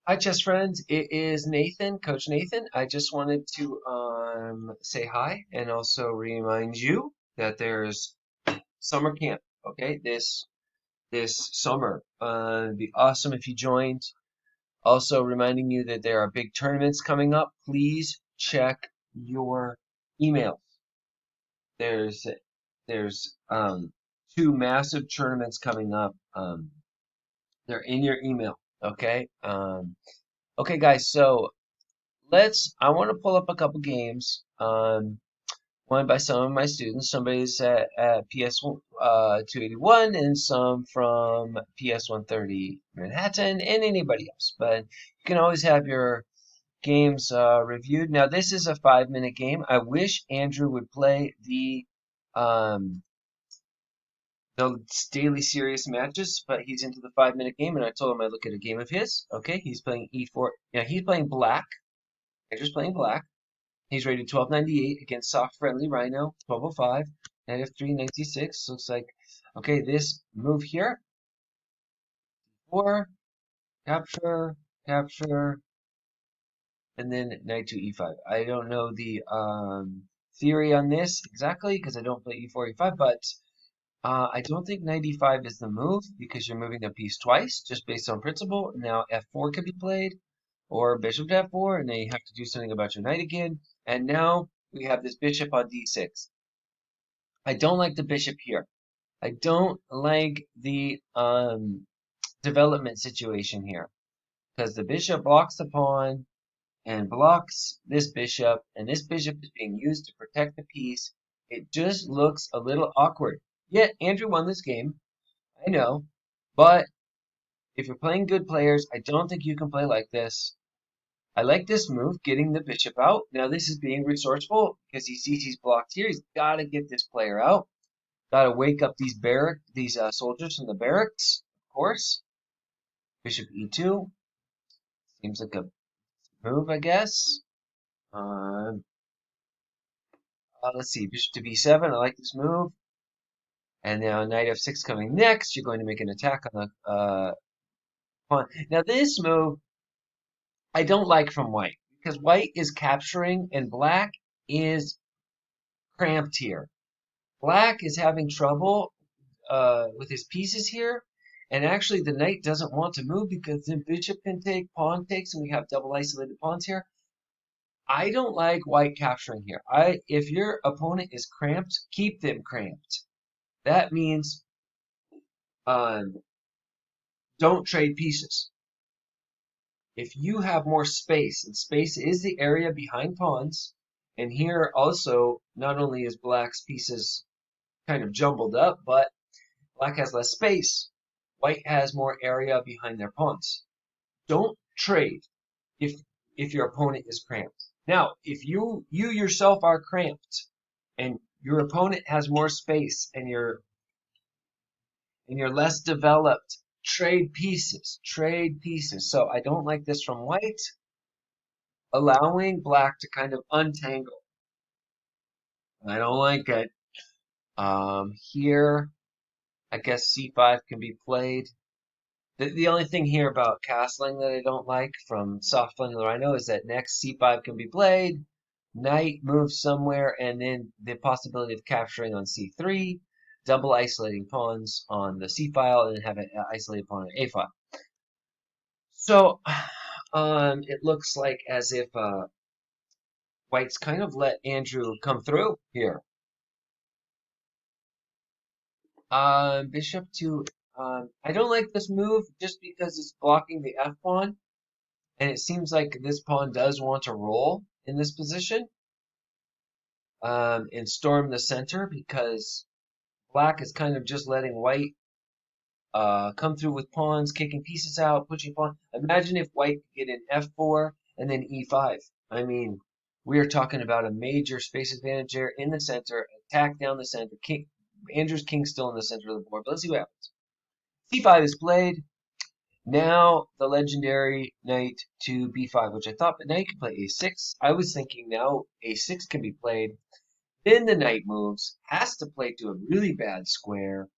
Hi, chess friends. It is Nathan, Coach Nathan. I just wanted to say hi and also remind you that there's summer camp. Okay, this summer. It'd be awesome if you joined. Also reminding you that there are big tournaments coming up. Please check your email. There's there's two massive tournaments coming up. They're in your email. Okay. Okay, guys. So I want to pull up a couple games, one by some of my students. Somebody's at PS 281 and some from PS 130 Manhattan and anybody else. But you can always have your games reviewed. Now, this is a 5-minute game. I wish Andrew would play um, the daily serious matches, but he's into the 5-minute game, and I told him I'd look at a game of his. Okay, he's playing E4. Yeah, he's playing black. Andrew's playing black. He's rated 1298 against soft friendly Rhino, 1205, knight f3, knight d6. Looks like, okay, this move here, 4, capture, capture, and then knight to e5. I don't know the theory on this exactly because I don't play e4, e5, but I don't think knight e5 is the move because you're moving a piece twice just based on principle. Now f4 could be played or bishop to f4, and then you have to do something about your knight again. And now we have this bishop on d6. I don't like the bishop here. I don't like the development situation here because the bishop blocks the pawn and blocks this bishop, and this bishop is being used to protect the piece. It just looks a little awkward. Yet Andrew won this game, I know, but if you're playing good players, I don't think you can play like this. I like this move, getting the bishop out. Now this is being resourceful because he sees he's blocked here. He's got to get this player out. Got to wake up these soldiers from the barracks, of course. Bishop e2 seems like a move, I guess. Uh, let's see, bishop to b7. I like this move. And now knight f6 coming next. You're going to make an attack on the pawn. Now this move I don't like from white because white is capturing and black is cramped here. Black is having trouble with his pieces here. And actually, the knight doesn't want to move because then bishop can take, pawn takes, and we have double isolated pawns here. I don't like white capturing here. If your opponent is cramped, keep them cramped. That means um, don't trade pieces. If you have more space, and space is the area behind pawns, and here also not only is black's pieces kind of jumbled up, but black has less space. White has more area behind their pawns. Don't trade if your opponent is cramped. Now, if you yourself are cramped and your opponent has more space and you're less developed, trade pieces, trade pieces. So I don't like this from white, allowing black to kind of untangle. I don't like it. Here, I guess c5 can be played. The only thing here about castling that I don't like from soft playing the Rhino is that next c5 can be played, knight moves somewhere, and then the possibility of capturing on c3, double isolating pawns on the c file, and have an isolated pawn on a file. So it looks like as if white's kind of let Andrew come through here. Bishop to I don't like this move just because it's blocking the f pawn. And it seems like this pawn does want to roll in this position and storm the center because black is kind of just letting white come through with pawns, kicking pieces out, pushing pawn. Imagine if white could get in f4 and then e5. I mean, we are talking about a major space advantage here in the center, attack down the center. Andrew's king still in the center of the board, but let's see what happens. c5 is played. Now the legendary knight to b5, which I thought, but now you can play a6. I was thinking now a6 can be played. Then the knight moves, has to play to a really bad square.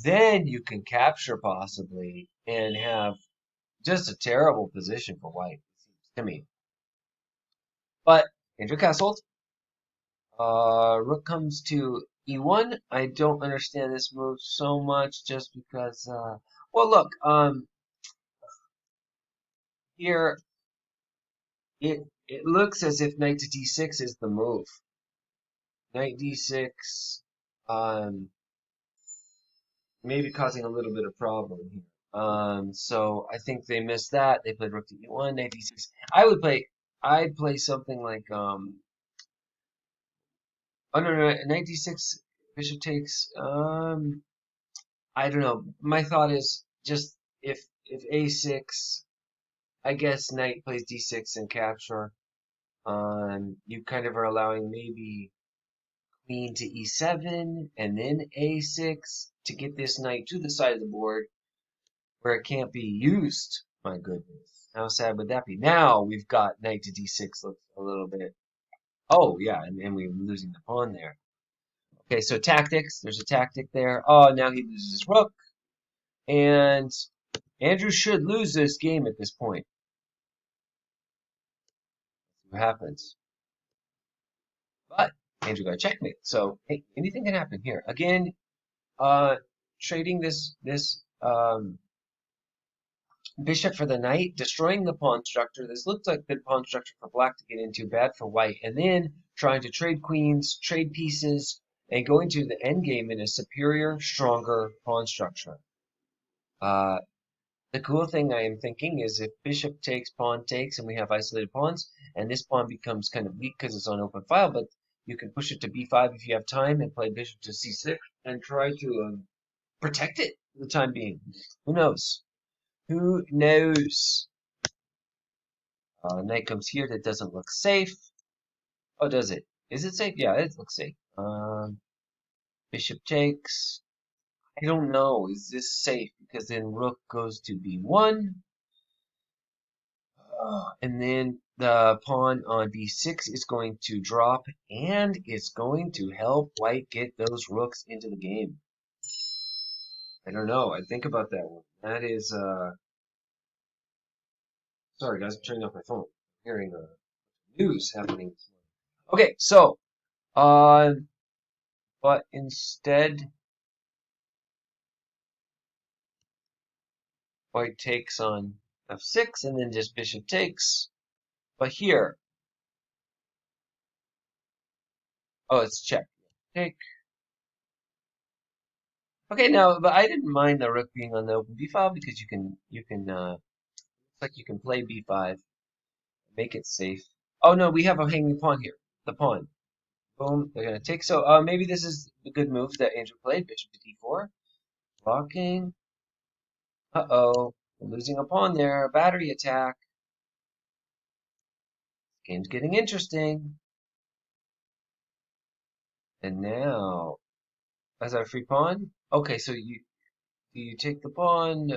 Then you can capture possibly and have Just a terrible position for white, it seems to me. But Andrew castled. Rook comes to e1. I don't understand this move so much just because, well, look, here it looks as if knight to d6 is the move. Knight d6, maybe causing a little bit of problem here. So I think they missed that. They played rook to e1, knight d6. I'd play something like, oh no, knight d6, bishop takes, I don't know. My thought is just if a6, I guess knight plays d6 and capture. You kind of are allowing maybe queen to e7 and then a6 to get this knight to the side of the board where it can't be used. My goodness, how sad would that be? Now we've got knight to d6 looks a little bit. Oh yeah, and we're losing the pawn there. Okay, so tactics. There's a tactic there. Oh, now he loses his rook, and Andrew should lose this game at this point. What happens? But Andrew got checkmate. So hey, anything can happen here. Again, trading this bishop for the knight, destroying the pawn structure. This looks like good pawn structure for black to get into, bad for white, and then trying to trade queens, trade pieces, and go into the endgame in a superior, stronger pawn structure. The cool thing I am thinking is if bishop takes, pawn takes, and we have isolated pawns, and this pawn becomes kind of weak because it's on open file, but you can push it to b5 if you have time and play bishop to c6 and try to protect it for the time being. Who knows? Who knows? Knight comes here. That doesn't look safe. Oh, does it? Is it safe? Yeah, it looks safe. Bishop takes. I don't know. Is this safe? Because then rook goes to b1. And then the pawn on b6 is going to drop, and it's going to help white get those rooks into the game. I don't know. I think about that one. That is, sorry guys, I'm turning off my phone. I'm hearing news happening this morning. Okay, so, but instead, white takes on f6, and then just bishop takes. But here, oh, it's check. Take. Okay, now, but I didn't mind the rook being on the open b file because looks like you can play b5, make it safe. Oh no, we have a hanging pawn here. The pawn. Boom, they're gonna take. So maybe this is a good move that Andrew played. Bishop to d4. Blocking. Uh-oh. We're losing a pawn there. A battery attack. Game's getting interesting. And now, as our free pawn. Okay, so you take the pawn.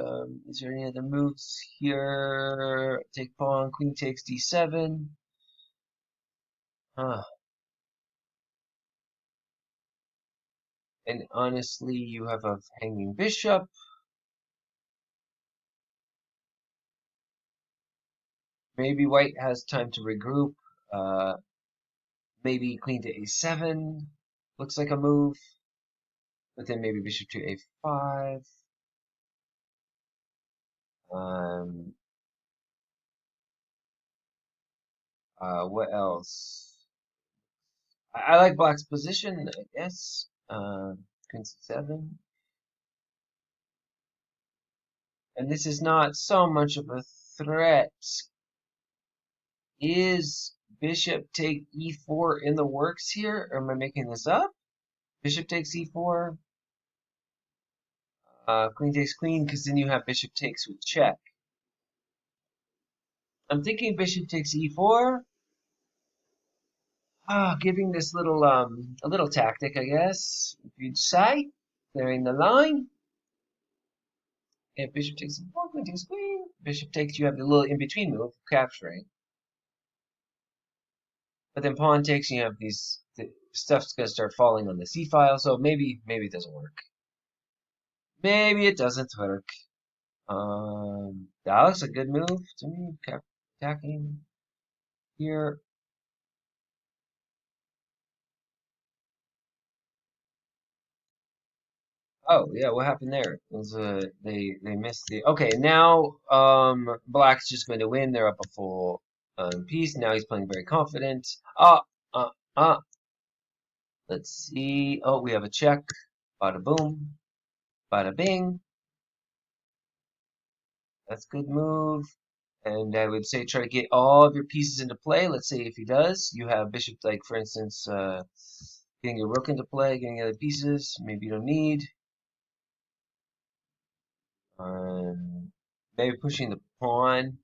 Is there any other moves here? Take pawn. Queen takes d7. Huh. And honestly, you have a hanging bishop. Maybe white has time to regroup. Uh, maybe queen to a7 looks like a move. But then maybe bishop to a5. Um, what else? I like black's position, I guess. Queen c7. And this is not so much of a threat. Is bishop take e4 in the works here? Or am I making this up? Bishop takes e4. Queen takes queen, because then you have bishop takes with check. I'm thinking bishop takes e4. Giving this little a little tactic, I guess. If you decide, clearing the line. If bishop takes e4, queen takes queen. Bishop takes, you have the little in-between move, capturing. But then pawn takes, you have these stuff's gonna start falling on the c file, so maybe it doesn't work. Maybe it doesn't work. That looks a good move to me. Kept attacking here. Oh yeah, what happened there? It was they missed the okay. Now Black's just going to win. They're up a full piece. Now he's playing very confident. Uh, uh. Let's see. Oh, we have a check. Bada boom. Bada bing. That's a good move. And I would say try to get all of your pieces into play. Let's say if he does, you have bishop, like for instance, getting your rook into play, getting other pieces. Maybe you don't need. Maybe pushing the pawn.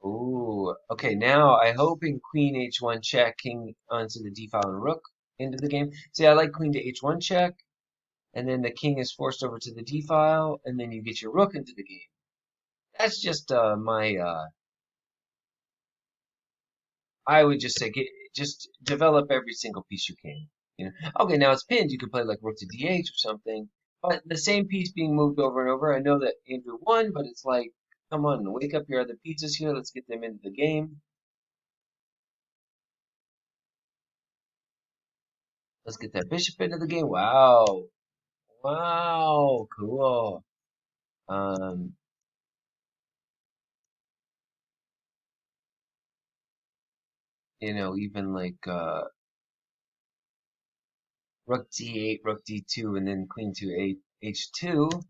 Ooh, okay. Now I hoping queen h1 check, king onto the d file and rook into the game. See, I like queen to h1 check, and then the king is forced over to the d file, and then you get your rook into the game. That's just my I would just say just develop every single piece you can. You know, okay, now it's pinned. You can play like rook to d8 or something, but the same piece being moved over and over. I know that Andrew won, but it's like, come on, wake up your other pieces here. Let's get them into the game. Let's get that bishop into the game. Wow, wow, cool. Um, even like rook d8, rook d2, and then queen to h2.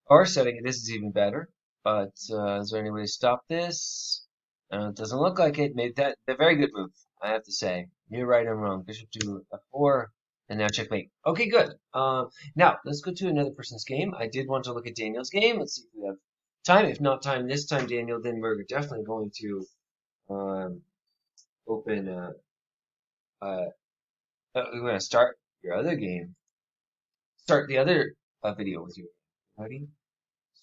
Or setting it, this is even better. But is there any way to stop this? It doesn't look like it. Made that a very good move, I have to say. You're right, I'm wrong. Bishop to f4, and now checkmate. Okay, good. Now let's go to another person's game. I did want to look at Daniel's game. Let's see if we have time. If not time this time, Daniel, then we're definitely going to open. We're going to start your other game. Start the other video with you. Ready?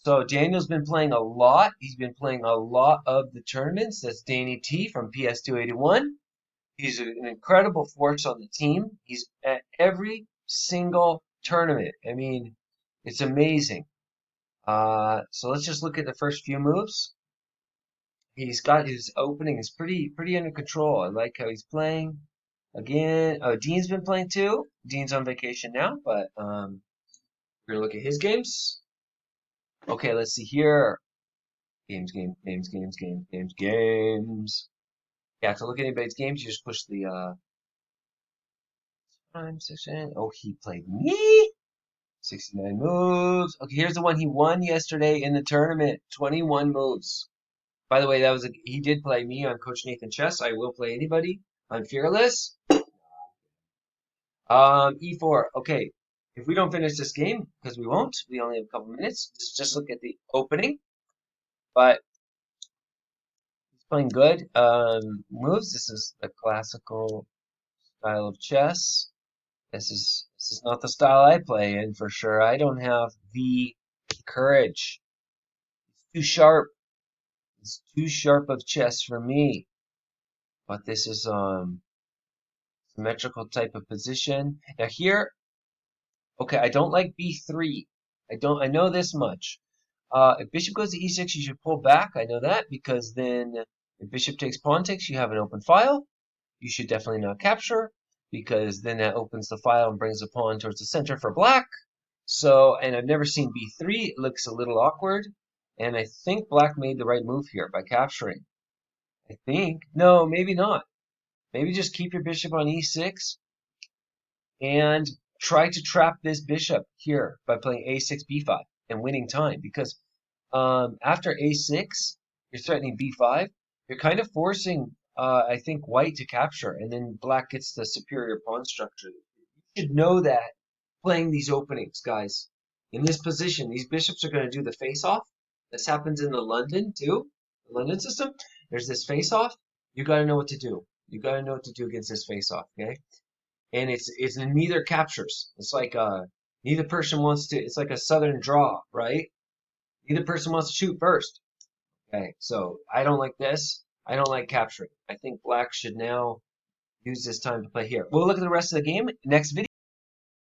So Daniel's been playing a lot. He's been playing a lot of the tournaments. That's Danny T from PS281. He's an incredible force on the team. He's at every single tournament. I mean, it's amazing. So let's just look at the first few moves. He's got his opening is pretty under control. I like how he's playing. Again, oh, Dean's been playing too. Dean's on vacation now, but we're gonna look at his games. Okay, let's see here. Games. Yeah, to look at anybody's games, you just push the time section. Oh, he played me. 69 moves. Okay, here's the one he won yesterday in the tournament. 21 moves. By the way, he did play me on Coach Nathan Chess. I will play anybody. I'm fearless. E4. Okay, if we don't finish this game, because we won't, we only have a couple minutes. Just look at the opening. But he's playing good. Moves. This is the classical style of chess. This is not the style I play in for sure. I don't have the courage. It's too sharp. It's too sharp of chess for me. But this is symmetrical type of position. Now here, okay, I don't like b3. I know this much. If bishop goes to e6, you should pull back. I know that because then if bishop takes pawn takes, you have an open file. You should definitely not capture because then that opens the file and brings the pawn towards the center for black. So, and I've never seen b3. It looks a little awkward. And I think black made the right move here by capturing. I think. No, maybe not. Maybe just keep your bishop on e6 and try to trap this bishop here by playing a6, b5 and winning time. Because after a6, you're threatening b5. You're kind of forcing, I think, white to capture. And then black gets the superior pawn structure. You should know that playing these openings, guys. In this position, these bishops are going to do the face-off. This happens in the London, too. The London system. There's this face-off. You got to know what to do. You got to know what to do against this face-off, okay? And it's neither captures. It's like neither person wants to. It's like a southern draw, right? Neither person wants to shoot first. Okay, so I don't like this. I don't like capturing. I think black should now use this time to play here. We'll look at the rest of the game next video.